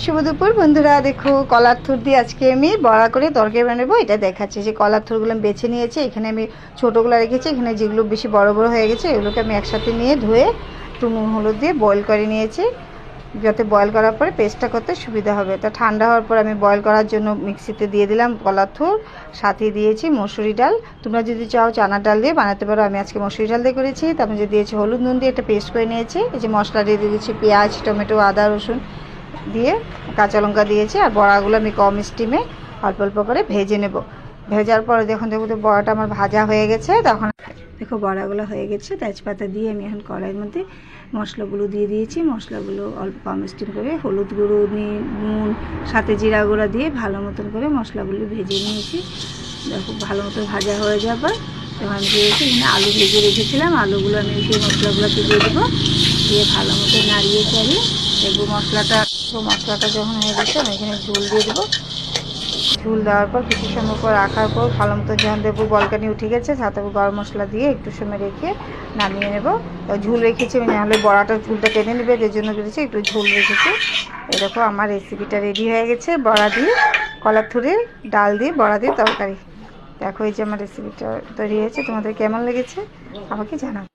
শুভ দুপুর বন্ধুরা, দেখো কলার থুর দিয়ে আজকে আমি বড়া করে তরকারি বানাবো। এটা দেখাচ্ছি যে কলার থুরগুলো আমি বেছে নিয়েছি। এখানে আমি ছোটোগুলো রেখেছি, এখানে যেগুলো বেশি বড় বড় হয়ে গেছে এগুলোকে আমি একসাথে নিয়ে ধুয়ে একটু নুন হলুদ দিয়ে বয়েল করে নিয়েছি, যাতে বয়েল করার পরে পেস্টটা করতে সুবিধা হবে। তা ঠান্ডা হওয়ার পর আমি বয়েল করার জন্য মিক্সিতে দিয়ে দিলাম কলার থুর, সাথে দিয়েছি মসুরি ডাল। তোমরা যদি চাও চানার ডাল দিয়ে বানাতে পারো, আমি আজকে মসুরি ডাল দিয়ে করেছি। তারপর যে দিয়েছি হলুদ নুন দিয়ে একটা পেস্ট করে নিয়েছি। এই যে মশলা দিয়ে দিয়েছি পেঁয়াজ টমেটো আদা রসুন দিয়ে, কাঁচা লঙ্কা দিয়েছি। আর বড়াগুলো আমি কম স্টিমে অল্প অল্প করে ভেজে নেব। ভেজার পরে দেখুন দেখো বড়াটা আমার ভাজা হয়ে গেছে। তখন দেখো বড়াগুলো হয়ে গেছে, তেজপাতা দিয়ে আমি এখন কড়াইয়ের মধ্যে মশলাগুলো দিয়ে দিয়েছি। মশলাগুলো অল্প কম স্টিম করে হলুদ গুঁড়ো নুন সাথে জিরা গুঁড়া দিয়ে ভালো মতন করে মশলাগুলো ভেজে নিয়েছি। দেখো ভালো মতো ভাজা হয়ে যাবার তখন আমি দিয়েছি এখানে আলু ভেজে রেখেছিলাম, আলুগুলো আমি সেই মশলাগুলোকে দিয়ে দেবো, দিয়ে ভালো মতো নাড়িয়ে চালিয়ে দেখবো মশলাটা যখন হয়ে গেছে আমি এখানে ঝোল দিয়ে দেবো। ঝোল দেওয়ার পর কিছু সময় পর রাখার পর ভালো মতো যখন দেখবো বলকানি উঠে গেছে, সাথে গরম মশলা দিয়ে একটু সময় রেখে নামিয়ে নেব। ঝোল রেখেছি আমি, নাহলে বড়াটা ঝোলটা টেনে নেবে, এর জন্য করেছি একটু ঝোল রেখেছি। এই দেখো আমার রেসিপিটা রেডি হয়ে গেছে, বড়া দিয়ে কলার থুরের ডাল দিয়ে বড়া দিয়ে তরকারি। দেখো এই যে আমার রেসিপিটা তৈরি হয়েছে, তোমাদের কেমন লেগেছে আমাকে জানাও।